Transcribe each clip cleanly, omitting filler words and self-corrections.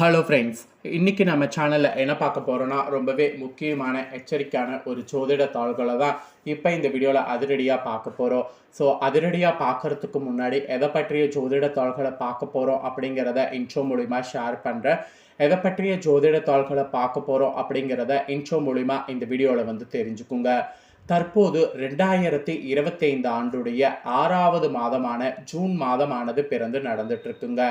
Hello friends, இன்றைக்கி நம்ம சேனலில் என்ன பார்க்க போகிறோன்னா ரொம்பவே முக்கியமான எச்சரிக்கையான ஒரு ஜோதிட தாள்களை தான் இப்போ இந்த வீடியோவில் அதிரடியாக பார்க்க போகிறோம். ஸோ அதிரடியாக பார்க்குறதுக்கு முன்னாடி எதை பற்றிய ஜோதிட தாள்களை பார்க்க போகிறோம் அப்படிங்கிறத இன்ட்ரோ மூலிமா ஷேர் பண்ணுறேன். எதை பற்றிய ஜோதிட தாள்களை பார்க்க போகிறோம் அப்படிங்கிறத இன்ட்ரோ மூலிமா இந்த வீடியோவில் தெரிஞ்சுக்குங்க. தற்போது 2025 ஆண்டுடைய 6வது மாதமான ஜூன் மாதமானது பிறந்து நடந்துட்டு இருக்குங்க.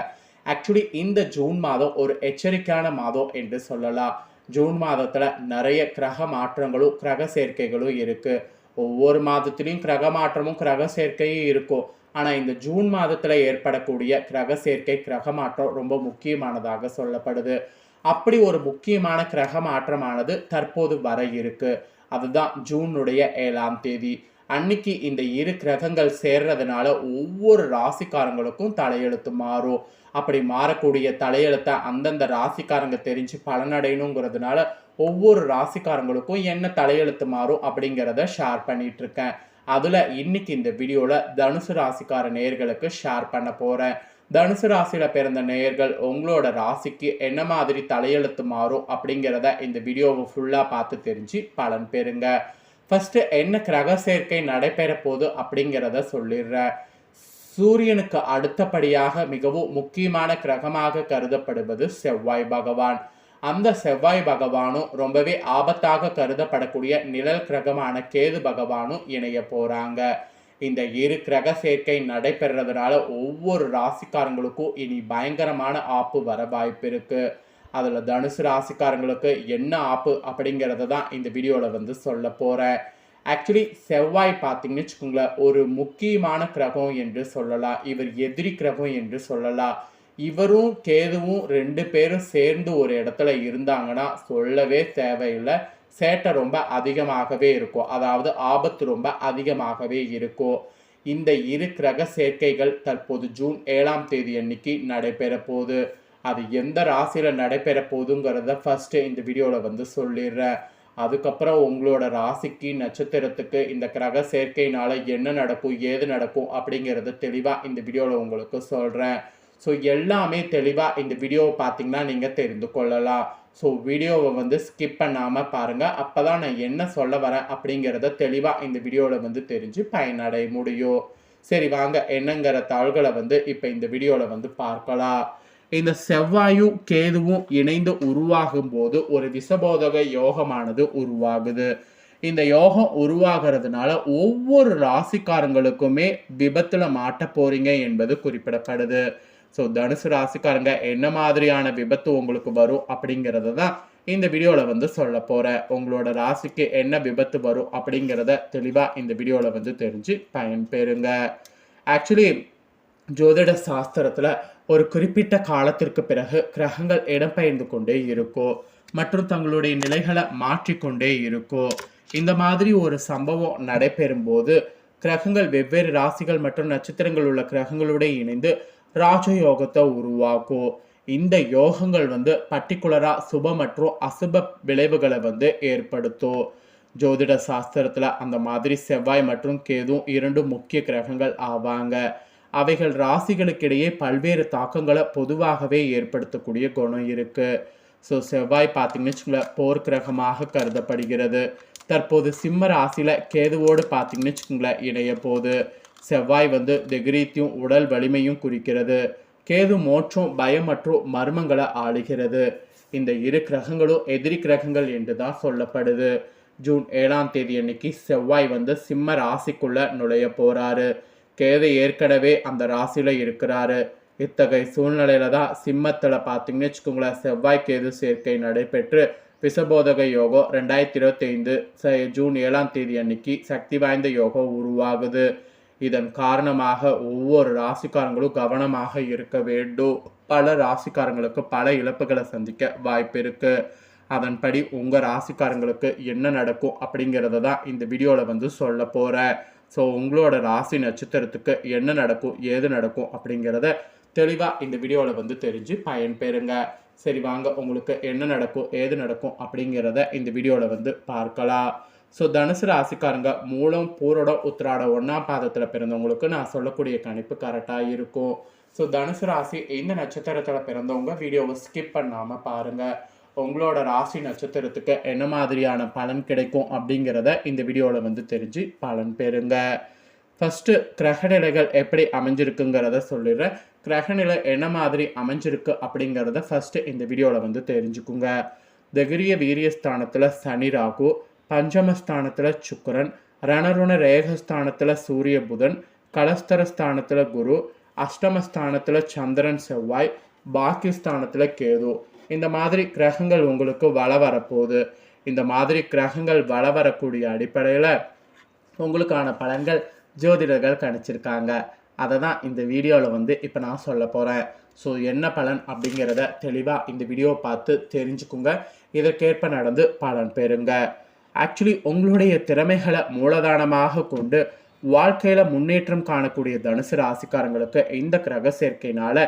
ஆக்சுவலி இந்த ஜூன் மாதம் ஒரு எச்சரிக்கையான மாதம் என்று சொல்லலாம். ஜூன் மாதத்தில் நிறைய கிரக மாற்றங்களும் கிரக சேர்க்கைகளும் இருக்குது. ஒவ்வொரு மாதத்துலேயும் கிரக மாற்றமும் கிரக சேர்க்கையும் இருக்கும். ஆனால் இந்த ஜூன் மாதத்தில் ஏற்படக்கூடிய கிரக சேர்க்கை கிரக மாற்றம் ரொம்ப முக்கியமானதாக சொல்லப்படுது. அப்படி ஒரு முக்கியமான கிரக மாற்றமானது தற்போது வர இருக்கு. அதுதான் ஜூனுடைய 7ஆம் தேதி அன்னைக்கு இந்த இரு கிரகங்கள் சேர்றதுனால ஒவ்வொரு ராசிக்காரங்களுக்கும் தலையெழுத்து மாறும். அப்படி மாறக்கூடிய தலையெழுத்தை அந்தந்த ராசிக்காரங்க தெரிஞ்சு பலனடையணுங்கிறதுனால ஒவ்வொரு ராசிக்காரங்களுக்கும் என்ன தலையெழுத்து மாறும் அப்படிங்கிறத ஷேர் பண்ணிட்டு இருக்கேன். அதுல இன்னைக்கு இந்த வீடியோல தனுசு ராசிக்கார நேயர்களுக்கு ஷேர் பண்ண போறேன். தனுசு ராசியில பிறந்த நேயர்கள் உங்களோட ராசிக்கு என்ன மாதிரி தலையெழுத்து மாறும் அப்படிங்கிறத இந்த வீடியோவை ஃபுல்லா பார்த்து தெரிஞ்சு பலன் பெறுங்க. ஃபர்ஸ்ட் என்ன கிரக சேர்க்கை நடைபெற போகுது அப்படிங்கிறத சொல்லிடுறேன். சூரியனுக்கு அடுத்தபடியாக மிகவும் முக்கியமான கிரகமாக கருதப்படுவது செவ்வாய் பகவான். அந்த செவ்வாய் பகவானும் ரொம்பவே ஆபத்தாக கருதப்படக்கூடிய நிழல் கிரகமான கேது பகவானும் இணைய போறாங்க. இந்த இரு கிரக சேர்க்கை நடைபெறதுனால ஒவ்வொரு ராசிக்காரங்களுக்கும் இனி பயங்கரமான ஆப்பு வர வாய்ப்பு இருக்கு. அதில் தனுசு ராசிக்காரங்களுக்கு என்ன ஆப்பு அப்படிங்கிறத தான் இந்த வீடியோவில் சொல்ல போகிறேன். ஆக்சுவலி செவ்வாய் பார்த்தீங்கன்னு வச்சுக்கோங்களேன், ஒரு முக்கியமான கிரகம் என்று சொல்லலாம். இவர் எதிரி கிரகம் என்று சொல்லலாம். இவரும் கேதுவும் 2 பேரும் சேர்ந்து ஒரு இடத்துல இருந்தாங்கன்னா சொல்லவே தேவையில்லை. சேட்டை ரொம்ப அதிகமாகவே இருக்கும். அதாவது ஆபத்து ரொம்ப அதிகமாகவே இருக்கும். இந்த இரு கிரக சேர்க்கைகள் தற்போது ஜூன் 7ஆம் தேதி அன்னைக்கு நடைபெற போகுது. அது எந்த ராசியில் நடைபெற போகுதுங்கிறத ஃபர்ஸ்ட் இந்த வீடியோவில் சொல்லிடுறேன். அதுக்கப்புறம் உங்களோட ராசிக்கு நட்சத்திரத்துக்கு இந்த கிரக சேர்க்கையினால என்ன நடக்கும் ஏது நடக்கும் அப்படிங்கிறத தெளிவாக இந்த வீடியோவில் உங்களுக்கு சொல்கிறேன். ஸோ எல்லாமே தெளிவாக இந்த வீடியோவை பார்த்தீங்கன்னா நீங்கள் தெரிந்து கொள்ளலாம். ஸோ வீடியோவை ஸ்கிப் பண்ணாமல் பாருங்கள். அப்போ தான் நான் என்ன சொல்ல வரேன் அப்படிங்கிறத தெளிவாக இந்த வீடியோவில் தெரிஞ்சு பயனடைய முடியும். சரி வாங்க, என்னங்கிற தாள்களை இப்போ இந்த வீடியோவில் பார்க்கலாம். இந்த செவ்வாயும் கேதுவும் இணைந்து உருவாகும் போது ஒரு விஷபோதக யோகமானது உருவாகுது. இந்த யோகம் உருவாகிறதுனால ஒவ்வொரு ராசிக்காரங்களுக்குமே விபத்துல மாட்ட போறீங்க என்பது குறிப்பிடப்படுது. ஸோ தனுசு ராசிக்காரங்க என்ன மாதிரியான விபத்து உங்களுக்கு வரும் அப்படிங்கிறத தான் இந்த வீடியோவில் சொல்ல போகிறேன். உங்களோட ராசிக்கு என்ன விபத்து வரும் அப்படிங்கிறத தெளிவாக இந்த வீடியோவில் தெரிஞ்சு பயன்பெறுங்க. ஆக்சுவலி ஜோதிட சாஸ்திரத்தில் ஒரு குறிப்பிட்ட காலத்திற்கு பிறகு கிரகங்கள் இடம்பெயர்ந்து கொண்டே இருக்கும் மற்றும் தங்களுடைய நிலைகளை மாற்றிக்கொண்டே இருக்கும். இந்த மாதிரி ஒரு சம்பவம் நடைபெறும் போது கிரகங்கள் வெவ்வேறு ராசிகள் மற்றும் நட்சத்திரங்கள் உள்ள கிரகங்களோட இணைந்து ராஜயோகத்தை உருவாக்கும். இந்த யோகங்கள் பர்டிகுலரா சுப மற்றும் அசுப விளைவுகளை ஏற்படுத்தும். ஜோதிட சாஸ்திரத்துல அந்த மாதிரி செவ்வாய் மற்றும் கேது 2 முக்கிய கிரகங்கள் ஆவாங்க. அவைகள் ராசிகளுக்கிடையே பல்வேறு தாக்கங்களை பொதுவாகவே ஏற்படுத்தக்கூடிய குணம் இருக்கு. ஸோ செவ்வாய் பார்த்தீங்கன்னு வச்சுக்கோங்களேன், போர் கிரகமாக கருதப்படுகிறது. தற்போது சிம்ம ராசியில கேதுவோடு பார்த்தீங்கன்னு வச்சுக்கோங்களேன் இணைய போது. செவ்வாய் தைரியத்தையும் உடல் வலிமையும் குறிக்கிறது. கேது மோட்சம் பயம் மற்றும் மர்மங்களை ஆளுகிறது. இந்த இரு கிரகங்களும் எதிரி கிரகங்கள் என்று தான் சொல்லப்படுது. ஜூன் 7ஆம் தேதி அன்னைக்கு செவ்வாய் சிம்ம ராசிக்குள்ள நுழைய போறாரு. கேது ஏற்கனவே அந்த ராசியில இருக்கிறாரு. இத்தகைய சூழ்நிலையில தான் சிம்மத்துல பார்த்தீங்கன்னு வச்சுக்கோங்களேன் செவ்வாய் கேது சேர்க்கை நடைபெற்று விஷபோதக யோகம் 2025 ஜூன் 7ஆம் தேதி அன்னைக்கு சக்தி வாய்ந்த யோகம் உருவாகுது. இதன் காரணமாக ஒவ்வொரு ராசிக்காரங்களும் கவனமாக இருக்க வேண்டும். பல ராசிக்காரங்களுக்கு பல இழப்புகளை சந்திக்க வாய்ப்பு இருக்கு. அதன்படி உங்க ராசிக்காரங்களுக்கு என்ன நடக்கும் அப்படிங்கிறத தான் இந்த வீடியோவில் சொல்ல போறேன். ஸோ உங்களோட ராசி நட்சத்திரத்துக்கு என்ன நடக்கும் ஏது நடக்கும் அப்படிங்கிறத தெளிவாக இந்த வீடியோவில் தெரிஞ்சு பயன்பெறுங்க. சரி வாங்க, உங்களுக்கு என்ன நடக்கும் ஏது நடக்கும் அப்படிங்கிறத இந்த வீடியோவில் பார்க்கலாம். ஸோ தனுசு ராசிக்காரங்க மூலம் பூரோடம் உத்திராடம் 1ஆம் பாதத்தில் பிறந்தவங்களுக்கு நான் சொல்லக்கூடிய கணிப்பு கரெக்டாக இருக்கும். ஸோ தனுசு ராசி இந்த நட்சத்திரத்தில் பிறந்தவங்க வீடியோவை ஸ்கிப் பண்ணாமல் பாருங்கள். உங்களோட ராசி நட்சத்திரத்துக்கு என்ன மாதிரியான பலன் கிடைக்கும் அப்படிங்கிறத இந்த வீடியோவில் வந்து தெரிஞ்சு பலன் பெறுங்க. ஃபஸ்ட்டு கிரகநிலைகள் எப்படி அமைஞ்சிருக்குங்கிறத சொல்லிடுறேன். கிரகநிலை என்ன மாதிரி அமைஞ்சிருக்கு அப்படிங்கிறத ஃபஸ்ட்டு இந்த வீடியோவில் வந்து தெரிஞ்சுக்குங்க. தகிரிய வீரியஸ்தானத்தில் சனி ராகு, பஞ்சமஸ்தானத்தில் சுக்கிரன், ரணருண ரேகஸ்தானத்தில் சூரிய புதன், கலஸ்தரஸ்தானத்தில் குரு, அஷ்டமஸ்தானத்தில் சந்திரன் செவ்வாய், பாக்கியஸ்தானத்தில் கேது. இந்த மாதிரி கிரகங்கள் உங்களுக்கு வள வரப்போகுது. இந்த மாதிரி கிரகங்கள் வள வரக்கூடிய அடிப்படையில் உங்களுக்கான பலன்கள் ஜோதிடர்கள் கணிச்சிருக்காங்க. அதை தான் இந்த வீடியோவில் வந்து இப்போ நான் சொல்ல போகிறேன். ஸோ என்ன பலன் அப்படிங்கிறத தெளிவாக இந்த வீடியோ பார்த்து தெரிஞ்சுக்குங்க. இதற்கேற்ப நடந்து பலன் பெறுங்க. ஆக்சுவலி உங்களுடைய திறமைகளை மூலதானமாக கொண்டு வாழ்க்கையில் முன்னேற்றம் காணக்கூடிய தனுசு ராசிக்காரங்களுக்கு இந்த கிரக சேர்க்கையினால்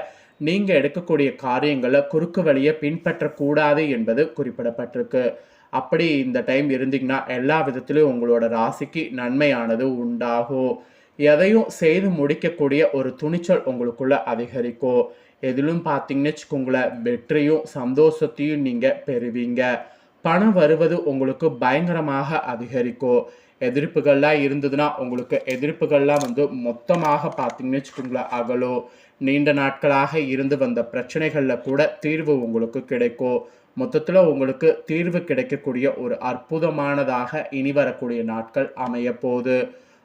நீங்கள் எடுக்கக்கூடிய காரியங்களை குறுக்கு வழியை பின்பற்றக்கூடாது என்பது குறிப்பிடப்பட்டிருக்கு. அப்படி இந்த டைம் இருந்தீங்கன்னா எல்லா விதத்திலையும் உங்களோட ராசிக்கு நன்மையானது உண்டாகும். எதையும் செய்து முடிக்கக்கூடிய ஒரு துணிச்சல் உங்களுக்குள்ள அதிகரிக்கும். எதிலும் பார்த்தீங்கன்னு வச்சுக்கோங்களேன், வெற்றியும் சந்தோஷத்தையும் நீங்கள் பெறுவீங்க. பணம் வருவது உங்களுக்கு பயங்கரமாக அதிகரிக்கும். எதிர்ப்புகள்லாம் இருந்ததுன்னா உங்களுக்கு எதிர்ப்புகள்லாம் வந்து மொத்தமாக பார்த்தீங்கன்னு வச்சுக்கோங்களேன் அகலும். நீண்ட நாட்களாக இருந்து வந்த பிரச்சனைகளில் கூட தீர்வு உங்களுக்கு கிடைக்கும். மொத்தத்தில் உங்களுக்கு தீர்வு கிடைக்கக்கூடிய ஒரு அற்புதமானதாக இனி வரக்கூடிய நாட்கள் அமைய போகுது.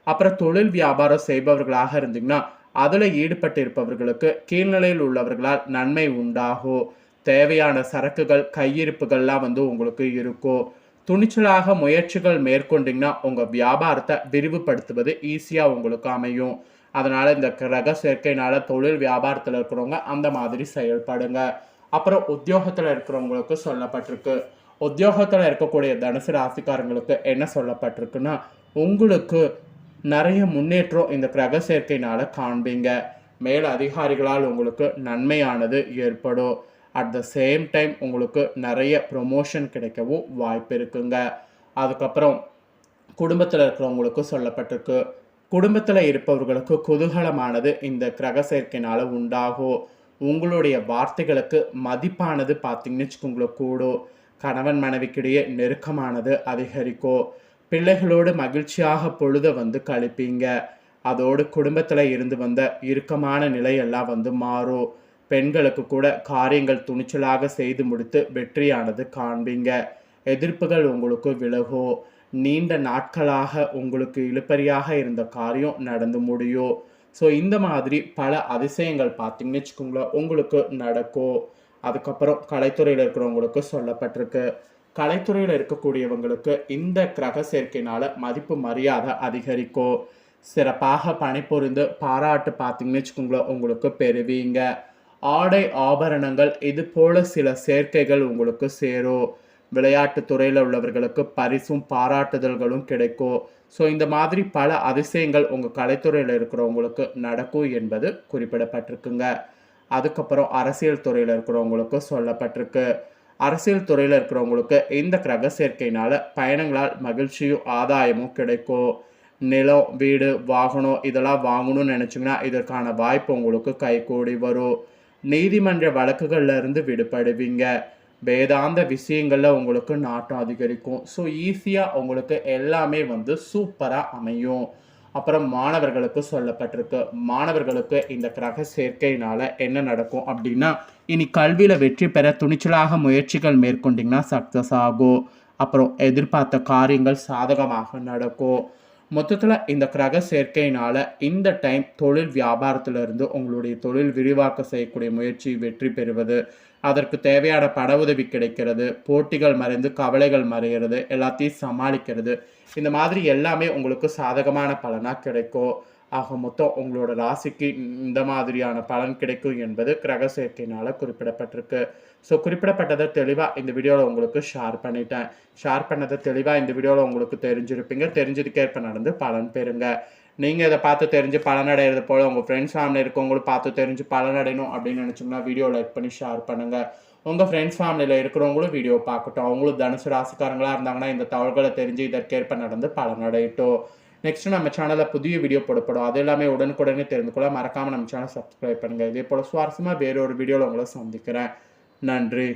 அப்புறம் தொழில் வியாபாரம் செய்பவர்களாக இருந்தீங்கன்னா அதில் ஈடுபட்டு இருப்பவர்களுக்கு கீழ்நிலையில் உள்ளவர்களால் நன்மை உண்டாகும். தேவையான சரக்குகள் கையிருப்புகள்லாம் வந்து உங்களுக்கு இருக்கும். துணிச்சலாக முயற்சிகள் மேற்கொண்டிங்கன்னா உங்கள் வியாபாரத்தை விரிவுபடுத்துவது ஈஸியாக உங்களுக்கு அமையும். அதனால் இந்த கிரக சேர்க்கையினால் தொழில் வியாபாரத்தில் இருக்கிறவங்க அந்த மாதிரி செயல்படுங்க. அப்புறம் உத்தியோகத்தில் இருக்கிறவங்களுக்கு சொல்லப்பட்டிருக்கு. உத்தியோகத்தில் இருக்கக்கூடிய தனுசு ராசிக்காரங்களுக்கு என்ன சொல்லப்பட்டிருக்குன்னா, உங்களுக்கு நிறைய முன்னேற்றம் இந்த கிரக சேர்க்கையினால் காண்பீங்க. மேல் அதிகாரிகளால் உங்களுக்கு நன்மையானது ஏற்படும். அட் த சேம் டைம் உங்களுக்கு நிறைய ப்ரொமோஷன் கிடைக்கவும் வாய்ப்பு இருக்குங்க. அதுக்கப்புறம் குடும்பத்தில் இருக்கிறவங்களுக்கு சொல்லப்பட்டிருக்கு. குடும்பத்தில் இருப்பவர்களுக்கு குதூகலமானது இந்த கிரக சேர்க்கையினால் உண்டாகும். உங்களுடைய வார்த்தைகளுக்கு மதிப்பானது பார்த்தீங்கன்னு வச்சுக்கோங்களேன் கூடும். கணவன் மனைவிக்கிடையே நெருக்கமானது அதிகரிக்கும். பிள்ளைகளோடு மகிழ்ச்சியாக பொழுதை வந்து கழிப்பீங்க. அதோடு குடும்பத்தில் இருந்து வந்த இறுக்கமான நிலையெல்லாம் வந்து மாறும். பெண்களுக்கு கூட காரியங்கள் துணிச்சலாக செய்து முடித்து வெற்றியானது காண்பீங்க. எதிர்ப்புகள் உங்களுக்கு விலகும். நீண்ட நாட்களாக உங்களுக்கு இழுபறியாக இருந்த காரியம் நடந்து முடியும். ஸோ இந்த மாதிரி பல அதிசயங்கள் பார்த்தீங்கன்னு வச்சுக்கோங்களேன் உங்களுக்கு நடக்கும். அதுக்கப்புறம் கலைத்துறையில் இருக்கிறவங்களுக்கு சொல்லப்பட்டிருக்கு. கலைத்துறையில் இருக்கக்கூடியவங்களுக்கு இந்த கிரக சேர்க்கையினால் மதிப்பு மரியாதை அதிகரிக்கும். சிறப்பாக பணிபுரிந்து பாராட்டு பார்த்தீங்கன்னு வச்சுக்கோங்களேன் உங்களுக்கு பெறுவீங்க. ஆடை ஆபரணங்கள் இது போல சில சேர்க்கைகள் உங்களுக்கு சேரும். விளையாட்டு துறையில் உள்ளவர்களுக்கு பரிசும் பாராட்டுதல்களும் கிடைக்கும். ஸோ இந்த மாதிரி பல அதிசயங்கள் உங்கள் கலைத்துறையில் இருக்கிறவங்களுக்கு நடக்கும் என்பது குறிப்பிடப்பட்டிருக்குங்க. அதுக்கப்புறம் அரசியல் துறையில் இருக்கிறவங்களுக்கு சொல்லப்பட்டிருக்கு. அரசியல் துறையில் இருக்கிறவங்களுக்கு இந்த கிரக சேர்க்கையினால் பயணங்களால் மகிழ்ச்சியும் ஆதாயமும் கிடைக்கும். நிலம், வீடு, வாகனம் இதெல்லாம் வாங்கணும்னு நினச்சிங்கன்னா இதற்கான வாய்ப்பு உங்களுக்கு கைகூடி வரும். நீதிமன்ற வழக்குகளில் இருந்து விடுபடுவீங்க. வேதாந்த விஷயங்களில் உங்களுக்கு நாட்டம் அதிகரிக்கும். ஸோ ஈஸியாக உங்களுக்கு எல்லாமே வந்து சூப்பராக அமையும். அப்புறம் மாணவர்களுக்கு சொல்லப்பட்டிருக்கு. மாணவர்களுக்கு இந்த கிரக சேர்க்கையினால் என்ன நடக்கும் அப்படின்னா, இனி கல்வியில் வெற்றி பெற துணிச்சலாக முயற்சிகள் மேற்கொண்டிங்கன்னா சக்ஸஸ் ஆகும். அப்புறம் எதிர்பார்த்த காரியங்கள் சாதகமாக நடக்கும். மொத்தத்தில் இந்த கிரக சேர்க்கையினால் இந்த டைம் தொழில் வியாபாரத்திலிருந்து உங்களுடைய தொழில் விரிவாக்க செய்யக்கூடிய முயற்சி வெற்றி பெறுவது, அதற்கு தேவையான பண உதவி கிடைக்கிறது, போட்டிகள் மறைந்து கவலைகள் மறைகிறது, எல்லாத்தையும் சமாளிக்கிறது, இந்த மாதிரி எல்லாமே உங்களுக்கு சாதகமான பலனாக கிடைக்கும். ஆக மொத்தம் உங்களோட ராசிக்கு இந்த மாதிரியான பலன் கிடைக்கும் என்பது கிரக சேர்க்கையினால் குறிப்பிடப்பட்டிருக்கு. ஸோ குறிப்பிடப்பட்டதை தெளிவாக இந்த வீடியோவில் உங்களுக்கு ஷேர் பண்ணிட்டேன். ஷேர் பண்ணதை தெளிவாக இந்த வீடியோவில் உங்களுக்கு தெரிஞ்சிருப்பீங்க. தெரிஞ்சதுக்கேற்ப நடந்து பலன் பெறுங்க. நீங்கள் இதை பார்த்து தெரிஞ்சு பலனடைகிறது போல் உங்கள் ஃப்ரெண்ட்ஸ் ஃபேமிலி இருக்கவங்களும் பார்த்து தெரிஞ்சு பலனடையணும் அப்படின்னு நினச்சிங்கன்னா வீடியோ லைக் பண்ணி ஷேர் பண்ணுங்கள். உங்கள் ஃப்ரெண்ட்ஸ் ஃபேமிலியில் இருக்கிறவங்களும் வீடியோ பார்க்கட்டும். அவங்களும் தனுசு ராசிக்காரங்களாக இருந்தாங்கன்னா இந்த தகவல்களை தெரிஞ்சு இதற்கேற்ப நடந்து பலனடையட்டும். நெக்ஸ்ட்டு நம்ம சேனலில் புதிய வீடியோ போடப்படும். அது எல்லாமே உடனுக்குடனே தெரிந்து கொள்ள மறக்காமல் நம்ம சேனல் சப்ஸ்கிரைப் பண்ணுங்கள். இதே போல் சுவாரஸ்யமாக வேறொரு வீடியோவில் உங்களை சந்திக்கிறேன். நன்றி.